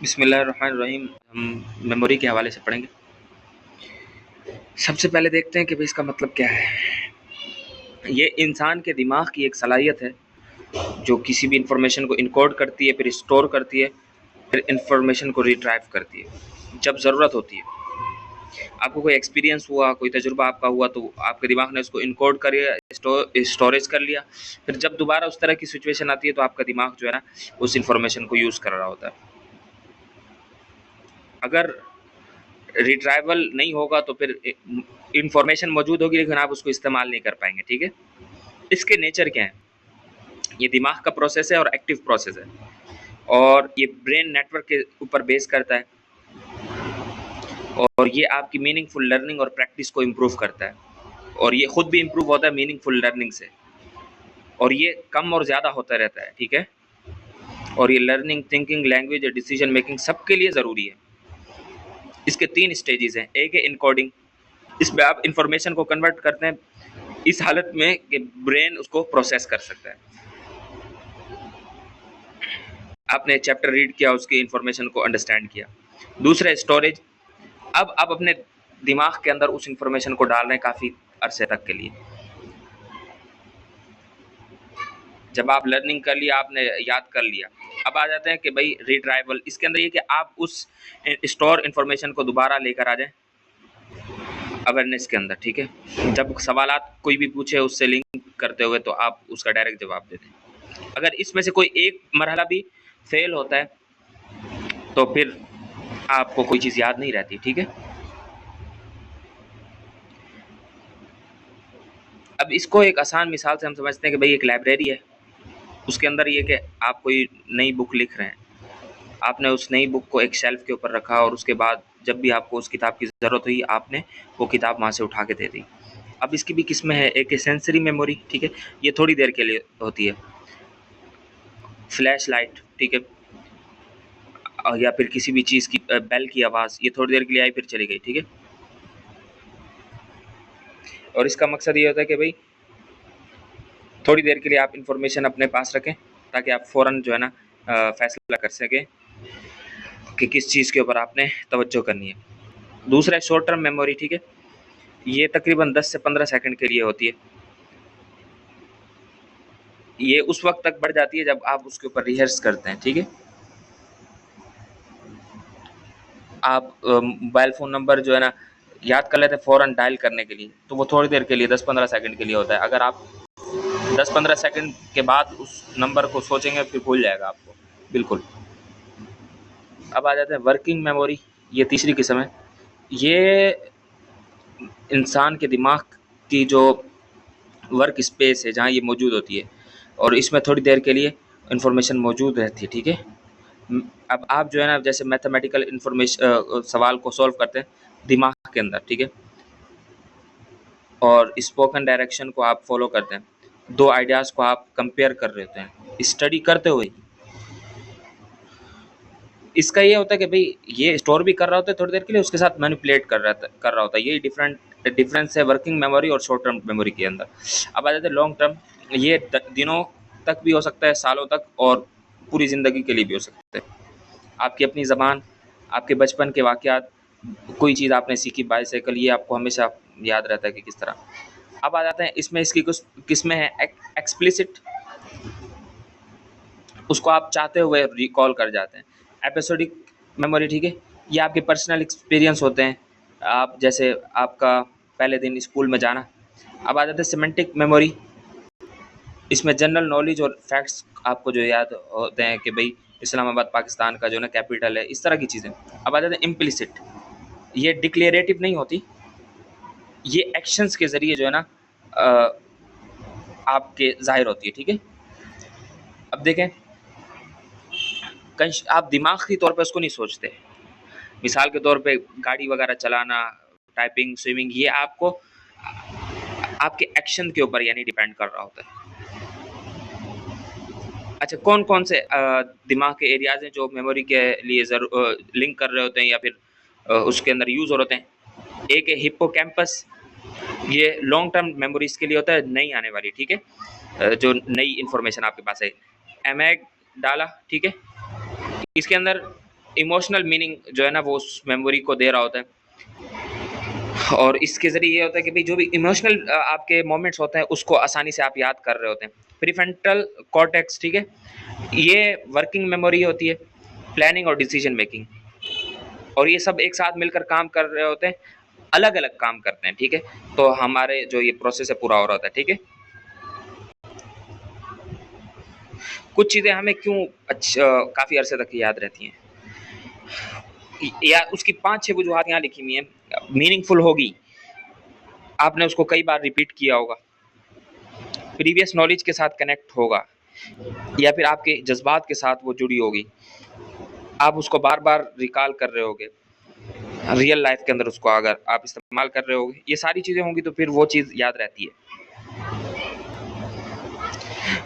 बिस्मिल्लाहिर्रहमानिर्रहीम। हम मेमोरी के हवाले से पढ़ेंगे। सबसे पहले देखते हैं कि भाई इसका मतलब क्या है। ये इंसान के दिमाग की एक सलाहियत है जो किसी भी इंफॉर्मेशन को इनकोड करती है, फिर स्टोर करती है, फिर इंफॉर्मेशन को रिट्राइव करती है जब ज़रूरत होती है। आपको कोई एक्सपीरियंस हुआ, कोई तजुर्बा आपका हुआ, तो आपके दिमाग ने उसको इनकोड कर लिया, स्टोरेज कर लिया। फिर जब दोबारा उस तरह की सिचुएशन आती है तो आपका दिमाग जो है ना उस इंफॉर्मेशन को यूज़ कर रहा होता है। अगर रिट्राइवल नहीं होगा तो फिर इंफॉर्मेशन मौजूद होगी लेकिन आप उसको इस्तेमाल नहीं कर पाएंगे। ठीक है, इसके नेचर क्या है? ये दिमाग का प्रोसेस है और एक्टिव प्रोसेस है, और ये ब्रेन नेटवर्क के ऊपर बेस करता है, और ये आपकी मीनिंगफुल लर्निंग और प्रैक्टिस को इम्प्रूव करता है, और ये खुद भी इम्प्रूव होता है मीनिंगफुल लर्निंग से, और ये कम और ज़्यादा होता रहता है। ठीक है, और ये लर्निंग, थिंकिंग, लैंग्वेज और डिसीजन मेकिंग सबके लिए ज़रूरी है। इसके 3 स्टेजेस हैं। एक है इनकोडिंग, इसमें आप इंफॉर्मेशन को कन्वर्ट करते हैं इस हालत में कि ब्रेन उसको प्रोसेस कर सकता है। आपने चैप्टर रीड किया, उसकी इंफॉर्मेशन को अंडरस्टैंड किया। दूसरा स्टोरेज, अब आप अपने दिमाग के अंदर उस इंफॉर्मेशन को डाल रहे हैं काफ़ी अरसे तक के लिए। जब आप लर्निंग कर लिया, आपने याद कर लिया, अब आ जाते हैं कि भाई रिट्राइवल। इसके अंदर ये कि आप उस स्टोर इंफॉर्मेशन को दोबारा लेकर आ जाएं अवेयरनेस के अंदर। ठीक है, जब सवालात कोई भी पूछे उससे लिंक करते हुए तो आप उसका डायरेक्ट जवाब दे दें। अगर इसमें से कोई एक मरहला भी फेल होता है तो फिर आपको कोई चीज़ याद नहीं रहती। ठीक है, अब इसको एक आसान मिसाल से हम समझते हैं कि भाई एक लाइब्रेरी है, उसके अंदर ये कि आप कोई नई बुक लिख रहे हैं, आपने उस नई बुक को एक शेल्फ के ऊपर रखा, और उसके बाद जब भी आपको उस किताब की ज़रूरत हुई आपने वो किताब वहाँ से उठा के दे दी। अब इसकी भी किस्में हैं। एक सेंसरी मेमोरी, ठीक है, ये थोड़ी देर के लिए होती है। फ्लैश लाइट, ठीक है, या फिर किसी भी चीज़ की बेल की आवाज़, ये थोड़ी देर के लिए आई फिर चली गई। ठीक है, और इसका मकसद ये होता है कि भाई थोड़ी देर के लिए आप इंफॉर्मेशन अपने पास रखें ताकि आप फ़ौरन जो है ना फैसला कर सकें कि किस चीज़ के ऊपर आपने तवज्जो करनी है। दूसरा है शॉर्ट टर्म मेमोरी। ठीक है, ये तकरीबन 10 से 15 सेकंड के लिए होती है। ये उस वक्त तक बढ़ जाती है जब आप उसके ऊपर रिहर्स करते हैं। ठीक है, आप मोबाइल फ़ोन नंबर जो है ना याद कर लेते हैं फ़ौरन डायल करने के लिए, तो वो थोड़ी देर के लिए 10-15 सेकंड के लिए होता है। अगर आप 10-15 सेकंड के बाद उस नंबर को सोचेंगे फिर भूल जाएगा आपको बिल्कुल। अब आ जाते हैं वर्किंग मेमोरी, ये तीसरी किस्म है। ये इंसान के दिमाग की जो वर्क स्पेस है जहाँ ये मौजूद होती है, और इसमें थोड़ी देर के लिए इंफॉर्मेशन मौजूद रहती है। ठीक है, अब आप जो है ना जैसे मैथमेटिकल इंफॉर्मेशन सवाल को सॉल्व करते हैं दिमाग के अंदर। ठीक है, और स्पोकन डायरेक्शन को आप फॉलो करते हैं, दो आइडियाज़ को आप कंपेयर कर रहे होते हैं स्टडी करते हुए। इसका ये होता है कि भाई ये स्टोर भी कर रहा होता है थोड़ी देर के लिए, उसके साथ मैनिपुलेट कर रहा होता है। ये डिफरेंस है वर्किंग मेमोरी और शॉर्ट टर्म मेमोरी के अंदर। अब आ जाते हैं लॉन्ग टर्म, ये दिनों तक भी हो सकता है, सालों तक, और पूरी ज़िंदगी के लिए भी हो सकता है। आपकी अपनी ज़बान, आपके बचपन के वाक़यात, कोई चीज़ आपने सीखी, बाईसाइकिल, ये आपको हमेशा याद रहता है कि किस तरह। अब आ जाते हैं इसमें इसकी कुछ किस्में हैं। एक्सप्लिसिट, उसको आप चाहते हुए रिकॉल कर जाते हैं। एपिसोडिक मेमोरी, ठीक है, ये आपके पर्सनल एक्सपीरियंस होते हैं, आप जैसे आपका पहले दिन स्कूल में जाना। अब आ जाते हैं सिमेंटिक मेमोरी, इसमें जनरल नॉलेज और फैक्ट्स आपको जो याद होते हैं कि भाई इस्लामाबाद पाकिस्तान का जो ना कैपिटल है, इस तरह की चीज़ें। अब आ जाते हैं इम्प्लिसिट, ये डिक्लेरेटिव नहीं होती, ये एक्शंस के ज़रिए जो है ना आपके ज़ाहिर होती है। ठीक है, अब देखें, कहीं आप दिमागी तौर पे उसको नहीं सोचते। मिसाल के तौर पे गाड़ी वगैरह चलाना, टाइपिंग, स्विमिंग, ये आपको आपके एक्शन के ऊपर यानी डिपेंड कर रहा होता है। अच्छा, कौन कौन से दिमाग के एरियाज़ हैं जो मेमोरी के लिए लिंक कर रहे होते हैं या फिर उसके अंदर यूज़ हो रहे हैं? एक है हिप्पोकैम्पस, ये लॉन्ग टर्म मेमोरीज के लिए होता है, नई आने वाली। ठीक है, जो नई इन्फॉर्मेशन आपके पास है। एमेग डाला, ठीक है, इसके अंदर इमोशनल मीनिंग जो है ना वो उस मेमोरी को दे रहा होता है, और इसके ज़रिए ये होता है कि भाई जो भी इमोशनल आपके मोमेंट्स होते हैं उसको आसानी से आप याद कर रहे होते हैं। प्रीफ्रंटल कॉर्टेक्स, ठीक है, ये वर्किंग मेमोरी होती है, प्लानिंग और डिसीजन मेकिंग, और ये सब एक साथ मिलकर काम कर रहे होते हैं, अलग अलग काम करते हैं, ठीक है। तो हमारे जो ये प्रोसेस है पूरा हो रहा होता है, ठीक है। कुछ चीज़ें हमें क्यों काफ़ी अरसे तक याद रहती हैं, या उसकी 5-6 वजूहत यहाँ लिखी हुई हैं। मीनिंगफुल होगी, आपने उसको कई बार रिपीट किया होगा, प्रीवियस नॉलेज के साथ कनेक्ट होगा, या फिर आपके जज्बात के साथ वो जुड़ी होगी, आप उसको बार बार रिकॉल कर रहे होगे, रियल लाइफ के अंदर उसको अगर आप इस्तेमाल कर रहे होगे, ये सारी चीज़ें होंगी तो फिर वो चीज़ याद रहती है।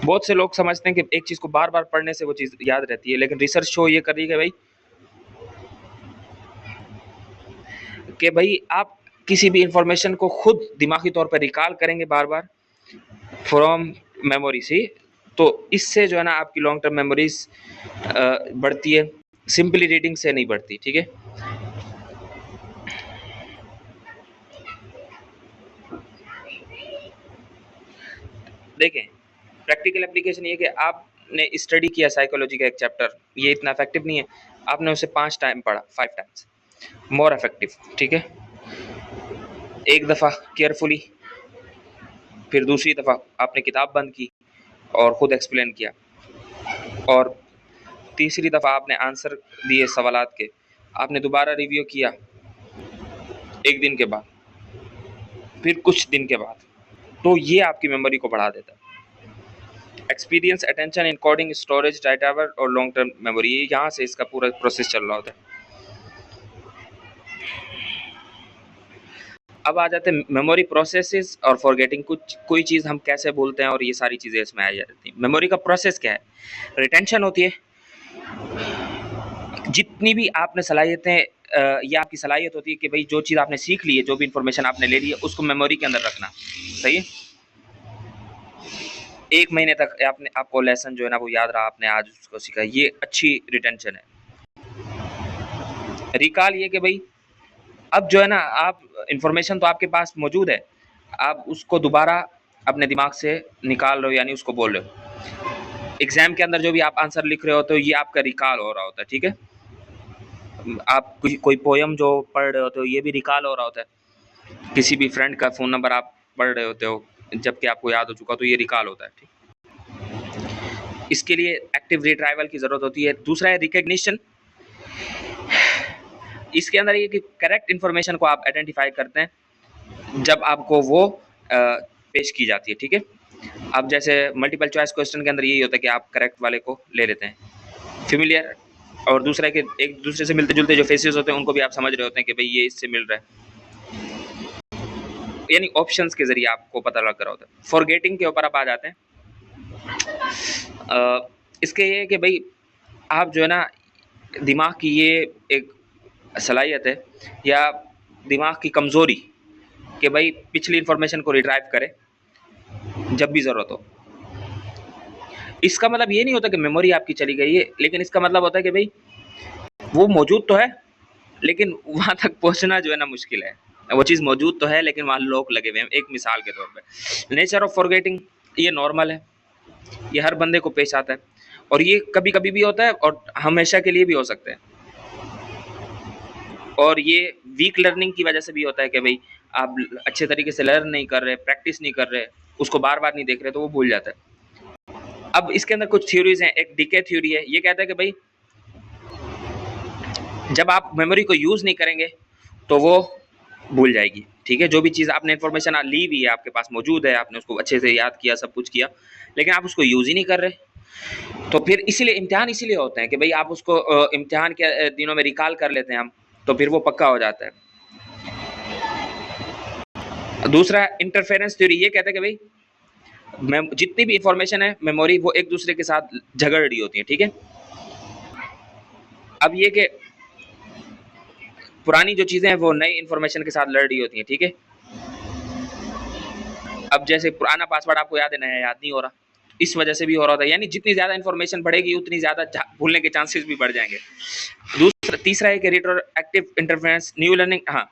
बहुत से लोग समझते हैं कि एक चीज़ को बार बार पढ़ने से वो चीज़ याद रहती है, लेकिन रिसर्च शो ये कर रही है कि भाई आप किसी भी इंफॉर्मेशन को खुद दिमागी तौर पर रिकॉल करेंगे बार बार फ्रॉम मेमोरी से, तो इससे जो है ना आपकी लॉन्ग टर्म मेमोरीज बढ़ती है, सिंपली रीडिंग से नहीं बढ़ती, ठीक है। देखें, प्रैक्टिकल एप्लीकेशन ये कि आपने स्टडी किया साइकोलॉजी का एक चैप्टर, ये इतना इफेक्टिव नहीं है, आपने उसे 5 टाइम पढ़ा, 5 टाइम्स मोर इफेक्टिव, ठीक है। एक दफ़ा केयरफुली, फिर दूसरी दफ़ा आपने किताब बंद की और ख़ुद एक्सप्लेन किया, और तीसरी दफ़ा आपने आंसर दिए सवालात के, आपने दोबारा रिव्यू किया 1 दिन के बाद, फिर कुछ दिन के बाद, तो ये आपकी मेमोरी को बढ़ा देता है। एक्सपीरियंस, अटेंशन, इनकोडिंग, स्टोरेज, डाटावर और लॉन्ग टर्म मेमोरी, यहाँ से इसका पूरा प्रोसेस चल रहा होता है। अब आ जाते हैं मेमोरी प्रोसेसेस और फॉरगेटिंग, कोई चीज़ हम कैसे भूलते हैं, और ये सारी चीज़ें इसमें आ जाती हैं। मेमोरी का प्रोसेस क्या है? रिटेंशन होती है, जितनी भी आपने सलाहियतें ये आपकी सलाहियत होती है कि भाई जो चीज़ आपने सीख ली है, जो भी इंफॉर्मेशन आपने ले ली है, उसको मेमोरी के अंदर रखना, सही है। 1 महीने तक आपको लेसन जो है ना वो याद रहा, आपने आज उसको सीखा, ये अच्छी रिटेंशन है। रिकॉल ये कि भाई अब जो है ना आप इंफॉर्मेशन तो आपके पास मौजूद है, आप उसको दोबारा अपने दिमाग से निकाल रहे हो, यानी उसको बोल रहे हो। एग्जाम के अंदर जो भी आप आंसर लिख रहे हो तो ये आपका रिकॉल हो रहा होता है, ठीक है। आप कोई पोयम जो पढ़ रहे होते हो ये भी रिकॉल हो रहा होता है। किसी भी फ्रेंड का फ़ोन नंबर आप पढ़ रहे होते हो जबकि आपको याद हो चुका, तो ये रिकॉल होता है, ठीक। इसके लिए एक्टिव रिट्राइवल की ज़रूरत होती है। दूसरा है रिकग्निशन, इसके अंदर ये कि करेक्ट इन्फॉर्मेशन को आप आइडेंटिफाई करते हैं जब आपको वो पेश की जाती है, ठीक है। अब जैसे मल्टीपल चॉइस क्वेश्चन के अंदर यही होता है कि आप करेक्ट वाले को ले लेते हैं। फेमिलियर, और दूसरा है कि एक दूसरे से मिलते जुलते जो फेसेस होते हैं उनको भी आप समझ रहे होते हैं कि भाई ये इससे मिल रहा है, यानी ऑप्शंस के जरिए आपको पता लग रहा होता है। फॉरगेटिंग के ऊपर आप आ जाते हैं। इसके ये कि भाई आप जो है ना दिमाग की ये एक सलाहियत है या दिमाग की कमज़ोरी कि भाई पिछली इन्फॉर्मेशन को रिट्राइव करे जब भी ज़रूरत हो। इसका मतलब ये नहीं होता कि मेमोरी आपकी चली गई है, लेकिन इसका मतलब होता है कि भाई वो मौजूद तो है लेकिन वहाँ तक पहुँचना जो है ना मुश्किल है। वो चीज़ मौजूद तो है लेकिन वहाँ लोग लगे हुए हैं। एक मिसाल के तौर पे नेचर ऑफ फॉरगेटिंग, ये नॉर्मल है, ये हर बंदे को पेश आता है, और ये कभी कभी भी होता है और हमेशा के लिए भी हो सकता है। और ये वीक लर्निंग की वजह से भी होता है कि भाई आप अच्छे तरीके से लर्न नहीं कर रहे, प्रैक्टिस नहीं कर रहे, उसको बार बार नहीं देख रहे, तो वो भूल जाता है। अब इसके अंदर कुछ थ्योरीज हैं। एक डीके थ्योरी है, ये कहता है कि भाई जब आप मेमोरी को यूज़ नहीं करेंगे तो वो भूल जाएगी, ठीक है। जो भी चीज़ आपने इन्फॉर्मेशन ली हुई है, आपके पास मौजूद है, आपने उसको अच्छे से याद किया, सब कुछ किया, लेकिन आप उसको यूज़ ही नहीं कर रहे, तो फिर इसीलिए इम्तिहान इसीलिए होते हैं कि भाई आप उसको इम्तिहान के दिनों में रिकॉल कर लेते हैं हम, तो फिर वो पक्का हो जाता है। दूसरा इंटरफेरेंस थ्योरी, ये कहता है कि भाई जितनी भी इंफॉर्मेशन है मेमोरी, वो एक दूसरे के साथ झगड़ रही होती है, ठीक है। अब ये कि पुरानी जो चीज़ें हैं वो नई इंफॉर्मेशन के साथ लड़ रही होती हैं, ठीक है। अब जैसे पुराना पासवर्ड आपको याद है, नया याद नहीं हो रहा, इस वजह से भी हो रहा था। यानी जितनी ज़्यादा इंफॉर्मेशन बढ़ेगी उतनी ज़्यादा भूलने के चांसेस भी बढ़ जाएंगे। दूसरा तीसरा है कि रिट्रोएक्टिव इंटरफेरेंस, न्यू लर्निंग। हाँ,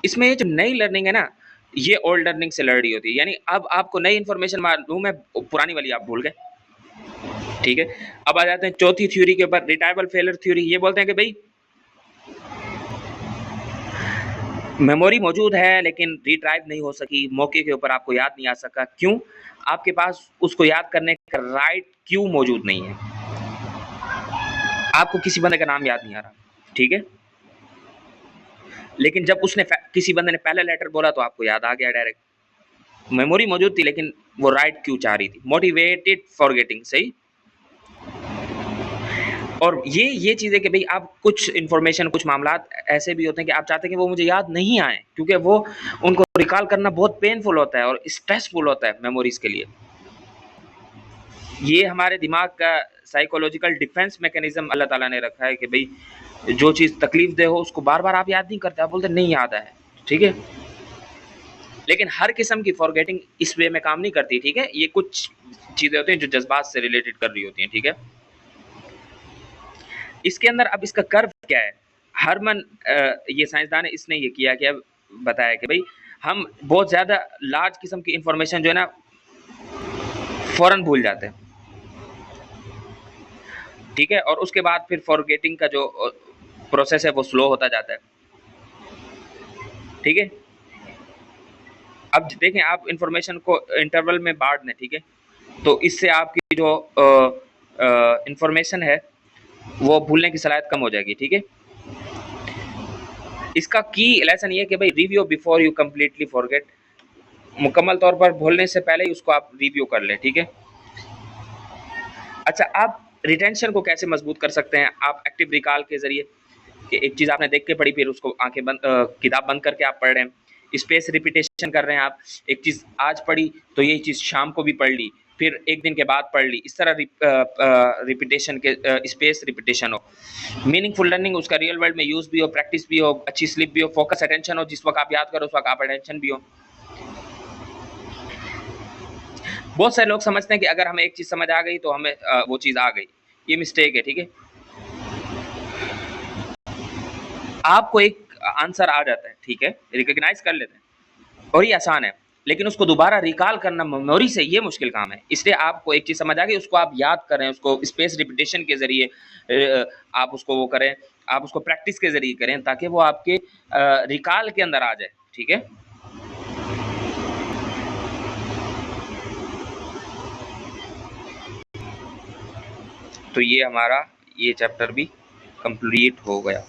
इसमें ये जो नई लर्निंग है ना, ये ओल्ड लर्निंग से लड़ रही होती है, यानी अब आपको नई इन्फॉर्मेशन मालूम है, पुरानी वाली आप भूल गए। ठीक है, अब आ जाते हैं चौथी थ्योरी के ऊपर, रिटायबल फेलियर थ्योरी। ये बोलते हैं कि भाई मेमोरी मौजूद है लेकिन रिट्राइव नहीं हो सकी, मौके के ऊपर आपको याद नहीं आ सका। क्यों? आपके पास उसको याद करने का राइट क्यू मौजूद नहीं है, आपको किसी बंदे का नाम याद नहीं आ रहा, ठीक है, लेकिन जब उसने किसी बंदे ने पहला लेटर बोला तो आपको याद आ गया डायरेक्ट। मेमोरी मौजूद थी लेकिन वो राइट क्यू चाह रही थी, मोटिवेटेड फॉरगेटिंग, सही। और ये चीज़ है कि भाई आप कुछ इन्फॉर्मेशन, कुछ मामलात ऐसे भी होते हैं कि आप चाहते हैं कि वो मुझे याद नहीं आए, क्योंकि वो उनको रिकॉल करना बहुत पेनफुल होता है और स्ट्रेसफुल होता है मेमोरीज के लिए। ये हमारे दिमाग का साइकोलॉजिकल डिफेंस मैकेनिज्म अल्लाह ताला ने रखा है कि भाई जो चीज़ तकलीफ दे हो उसको बार बार आप याद नहीं करते, आप बोलते नहीं याद है, ठीक है। लेकिन हर किस्म की फॉरगेटिंग इस वे में काम नहीं करती, ठीक है। ये कुछ चीज़ें होती हैं जो जज्बात से रिलेटेड कर रही होती हैं, ठीक है। इसके अंदर अब इसका कर्व क्या है, हरमन ये साइंसदान है, इसने ये किया क्या बताया कि भाई हम बहुत ज़्यादा लार्ज किस्म की इंफॉर्मेशन जो है ना फ़ौरन भूल जाते हैं, ठीक है, और उसके बाद फिर फॉरगेटिंग का जो प्रोसेस है वो स्लो होता जाता है, ठीक है। अब देखें आप इंफॉर्मेशन को इंटरवल में बांट दें, ठीक है, तो इससे आपकी जो इंफॉर्मेशन है वो भूलने की सलाहियत कम हो जाएगी, ठीक है। इसका की लेसन ये है कि भाई review before you completely forget, मुकम्मल तौर पर भूलने से पहले ही उसको आप रिव्यू कर लें, ठीक है। अच्छा, आप रिटेंशन को कैसे मजबूत कर सकते हैं? आप एक्टिव रिकॉल के जरिए, कि एक चीज़ आपने देख के पढ़ी, फिर उसको आंखें बंद किताब बंद करके आप पढ़ रहे हैं, स्पेस रिपीटेशन कर रहे हैं आप, एक चीज़ आज पढ़ी तो यही चीज़ शाम को भी पढ़ ली, फिर एक दिन के बाद पढ़ ली, इस तरह रिपीटेशन के स्पेस रिपीटेशन हो। मीनिंगफुल लर्निंग, उसका रियल वर्ल्ड में यूज़ भी हो, प्रैक्टिस भी हो, अच्छी स्लिप भी हो, फोकस अटेंशन हो, जिस वक्त आप याद करो उस वक्त आप अटेंशन भी हो। बहुत सारे लोग समझते हैं कि अगर हमें एक चीज़ समझ आ गई तो हमें वो चीज़ आ गई, ये मिस्टेक है, ठीक है। आपको एक आंसर आ जाता है, ठीक है, रिकॉग्नाइज कर लेते हैं और ये आसान है, लेकिन उसको दोबारा रिकॉल करना मेमोरी से ये मुश्किल काम है। इसलिए आपको एक चीज़ समझ आ गई, उसको आप याद करें, उसको स्पेस रिपीटेशन के ज़रिए आप उसको वो करें, आप उसको प्रैक्टिस के ज़रिए करें, ताकि वो आपके रिकॉल के अंदर आ जाए, ठीक है। तो ये हमारा ये चैप्टर भी कंप्लीट हो गया।